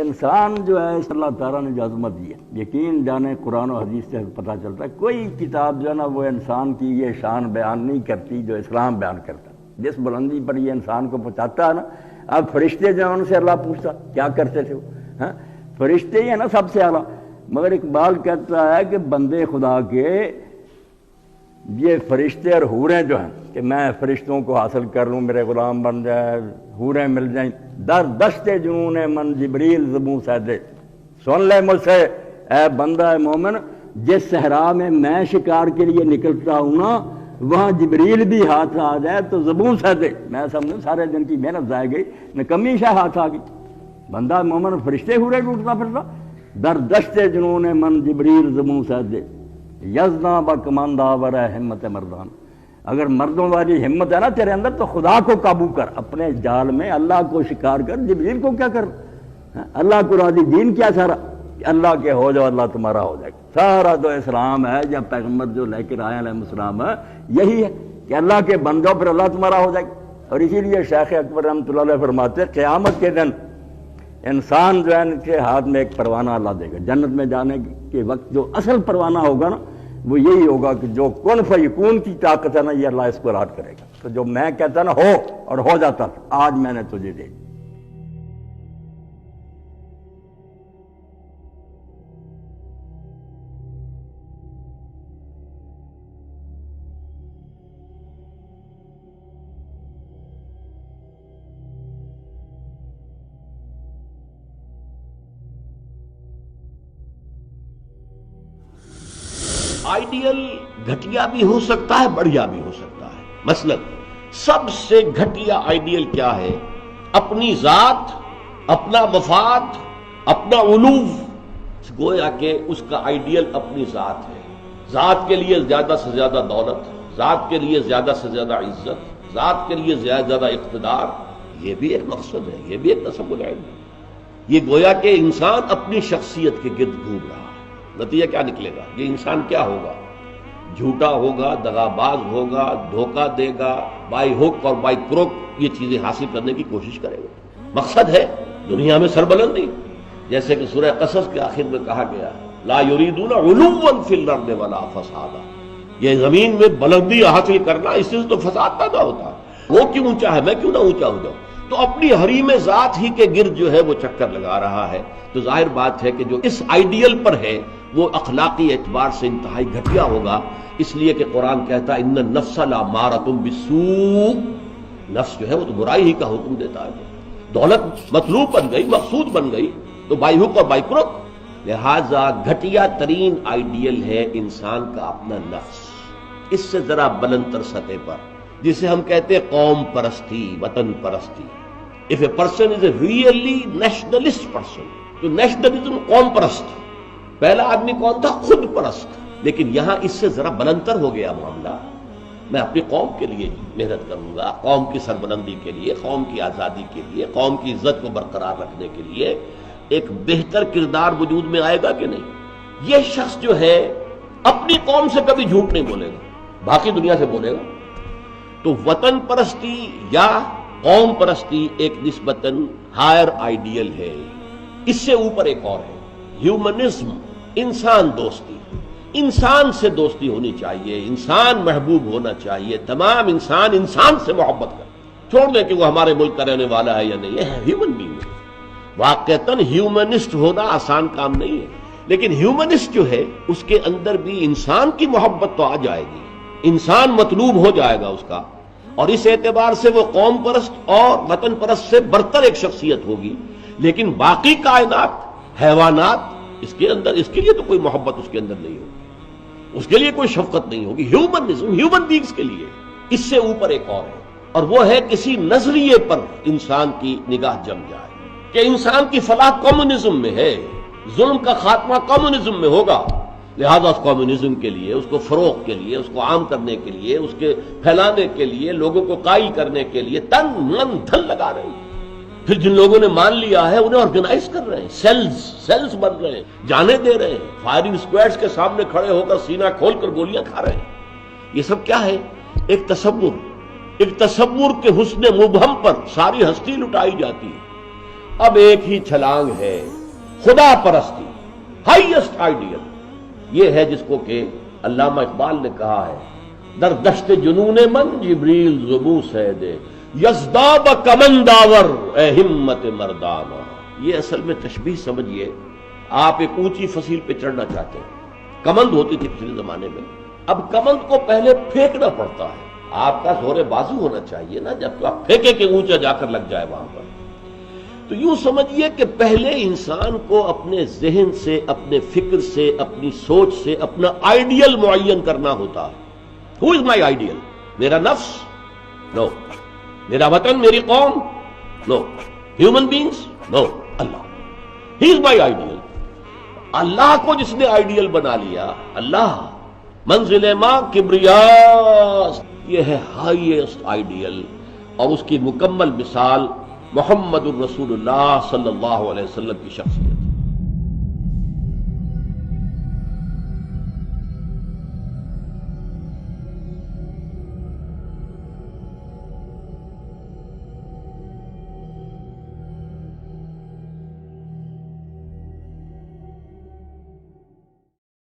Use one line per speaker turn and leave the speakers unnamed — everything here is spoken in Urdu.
انسان جو ہے اللہ تعالیٰ نے جو عظمت دی ہے، یقین جانے قرآن و حدیث سے پتہ چلتا ہے کوئی کتاب جو ہے نا وہ انسان کی یہ شان بیان نہیں کرتی جو اسلام بیان کرتا ہے۔ جس بلندی پر یہ انسان کو پہنچاتا ہے نا، اب فرشتے جو ہیں ان سے اللہ پوچھتا کیا کرتے تھے وہ، ہاں فرشتے ہی ہیں نا سب سے اعلیٰ۔ مگر اقبال کہتا ہے کہ بندے خدا کے یہ فرشتے اور حوریں جو ہیں کہ میں فرشتوں کو حاصل کر لوں، میرے غلام بن جائے، حوریں مل جائیں، در دشت جنون من جبریل زبوں سیدے، سن لے مجھ سے اے بندہ مومن، جس صحرا میں میں شکار کے لیے نکلتا ہوں نا وہاں جبریل بھی ہاتھ آ جائے تو زبوں سیدے، میں سمجھوں سارے دن کی محنت ضائع گئی، نکمی شاہ ہاتھ آ گئی۔ بندہ مومن فرشتے حوریں ڈوٹتا پھرتا، در دشت جنون من جبریل زبوں سیدے یزداں با کماندہ ورہ ہمت مردان۔ اگر مردوں والی ہمت ہے نا تیرے اندر تو خدا کو قابو کر، اپنے جال میں اللہ کو شکار کر، جبریل کو کیا کر، اللہ کو راضی، دین کیا سارا، اللہ کے ہو جاؤ اللہ تمہارا ہو جائے گا۔ سارا تو اسلام ہے یا پیغمبر جو لے کر آئے علیہ السلام ہے یہی ہے کہ اللہ کے بن جاؤ پھر اللہ تمہارا ہو جائے گا۔ اور اسی لیے شیخ اکبر رحمۃ اللہ علیہ فرماتے ہیں قیامت کے دن انسان جو ہے ان کے ہاتھ میں ایک پروانہ اللہ دے گا، جنت میں جانے کے وقت جو اصل پروانہ ہوگا نا وہ یہی ہوگا کہ جو کن فیکون کی طاقت ہے نا یہ اللہ اس کو راٹ کرے گا، تو جو میں کہتا نا ہو اور ہو جاتا تھا، آج میں نے تجھے دے دی۔
آئیڈیل گھٹیا بھی ہو سکتا ہے، بڑھیا بھی ہو سکتا ہے۔ مثلا سب سے گھٹیا آئیڈیل کیا ہے؟ اپنی ذات، اپنا مفاد، اپنا علوم، گویا کہ اس کا آئیڈیل اپنی ذات ہے۔ ذات کے لیے زیادہ سے زیادہ دولت، ذات کے لیے زیادہ سے زیادہ عزت، ذات کے لیے زیادہ اقتدار، یہ بھی ایک مقصد ہے، یہ بھی ایک تصور ہے۔ یہ گویا کہ انسان اپنی شخصیت کے گرد گھوم رہا ہے۔ نتیجہ کیا نکلے گا؟ یہ انسان کیا ہوگا؟ جھوٹا ہوگا، دغاباز ہوگا، دھوکہ دے گا، بائی ہک اور بائی کروک یہ چیزیں حاصل کرنے کی کوشش کرے گا۔ مقصد ہے دنیا میں سربلندی، جیسے کہ سورہ قصص کے آخر میں کہا گیا لا یریدون علوا فی الارض ولا فسادا، یہ زمین میں بلندی حاصل کرنا، اس سے تو فساد پیدا ہوتا ہے۔ وہ کیوں اونچا ہے، میں کیوں نہ اونچا ہو جاؤں؟ تو اپنی حریم ذات ہی کے گرد جو ہے وہ چکر لگا رہا ہے۔ تو ظاہر بات ہے کہ جو اس آئیڈیل پر ہے وہ اخلاقی اعتبار سے انتہائی گھٹیا ہوگا، اس لیے کہ قرآن کہتا ہے ان النفس لامارۃ بالسوء، نفس جو ہے وہ تو برائی ہی کا حکم دیتا ہے۔ دولت مطلوب بن گئی، مقصود بن گئی تو بائی ہک اور بائی کروک۔ لہذا گھٹیا ترین آئیڈیل ہے انسان کا اپنا نفس۔ اس سے ذرا بلند تر سطح پر جسے ہم کہتے ہیں قوم پرستی، وطن پرستی۔ If a person is a really nationalist person، تو نیشنلزم قوم پرست، پہلا آدمی کون تھا؟ خود پرست۔ لیکن یہاں اس سے ذرا بلندتر ہو گیا معاملہ، میں اپنی قوم کے لیے محنت کروں گا، قوم کی سربلندی کے لیے، قوم کی آزادی کے لیے، قوم کی عزت کو برقرار رکھنے کے لیے ایک بہتر کردار وجود میں آئے گا کہ نہیں؟ یہ شخص جو ہے اپنی قوم سے کبھی جھوٹ نہیں بولے گا، باقی دنیا سے بولے گا۔ تو وطن پرستی یا قوم پرستی ایک نسبتاً ہائر آئیڈیل ہے۔ اس سے اوپر ایک اور ہے ہیومنزم، انسان دوستی۔ انسان سے دوستی ہونی چاہیے، انسان محبوب ہونا چاہیے، تمام انسان انسان سے محبت کریں، چھوڑ دیں کہ وہ ہمارے ملک کا رہنے والا ہے یا نہیں، یہ ہیومن بینگ ہے۔ واقعتاً ہیومنسٹ ہونا آسان کام نہیں ہے، لیکن ہیومنسٹ جو ہے اس کے اندر بھی انسان کی محبت تو آ جائے گی، انسان مطلوب ہو جائے گا اس کا، اور اس اعتبار سے وہ قوم پرست اور وطن پرست سے برتر ایک شخصیت ہوگی۔ لیکن باقی کائنات، حیوانات، اس کے اندر اس کے لیے تو کوئی محبت اس کے اندر نہیں ہوگی، اس کے لیے کوئی شفقت نہیں ہوگی۔ ہیومنزم، ہیومن بینگز کے لیے اس سے اوپر ایک اور ہے، اور وہ ہے کسی نظریے پر انسان کی نگاہ جم جائے کہ انسان کی فلاح کمیونزم میں ہے، ظلم کا خاتمہ کمیونزم میں ہوگا، لہذا اس کمیونزم کے لیے، اس کو فروغ کے لیے، اس کو عام کرنے کے لیے، اس کے پھیلانے کے لیے، لوگوں کو قائل کرنے کے لیے تن من دھن لگا رہے ہیں۔ پھر جن لوگوں نے مان لیا ہے انہیں آرگنائز کر رہے ہیں، سیلز بن رہے ہیں، جانے دے رہے ہیں، فائرنگ اسکواڈز کے سامنے کھڑے ہو کر سینہ کھول کر گولیاں کھا رہے ہیں۔ یہ سب کیا ہے؟ ایک تصور کے حسن مبہم پر ساری ہستی لٹائی جاتی ہے۔ اب ایک ہی چھلانگ ہے خدا پرستی، ہائیسٹ آئیڈیل، یہ ہے جس کو کہ علامہ اقبال نے کہا ہے در دشت جنون من جبریل زبو سیدے یزداب کمنداور اے ہمت مردانہ۔ یہ اصل میں تشبیہ سمجھیے، آپ ایک اونچی فصیل پہ چڑھنا چاہتے ہیں، کمند ہوتی تھی پچھلے زمانے میں، اب کمند کو پہلے پھینکنا پڑتا ہے، آپ کا زور بازو ہونا چاہیے نا، جب تو آپ پھینکے کہ اونچا جا کر لگ جائے وہاں پر۔ تو یوں سمجھیے کہ پہلے انسان کو اپنے ذہن سے، اپنے فکر سے، اپنی سوچ سے اپنا آئیڈیل معین کرنا ہوتا ہے۔ Who is my ideal? میرا نفس؟ نو۔ میرا وطن، میری قوم؟ No. Human beings? No. Allah, he is my ideal. Allah کو جس نے آئیڈیل بنا لیا، اللہ منزل ماں کبریا، یہ ہے ہائیسٹ آئیڈیل، اور اس کی مکمل مثال محمد الرسول اللہ صلی اللہ علیہ وسلم کی شخصیت۔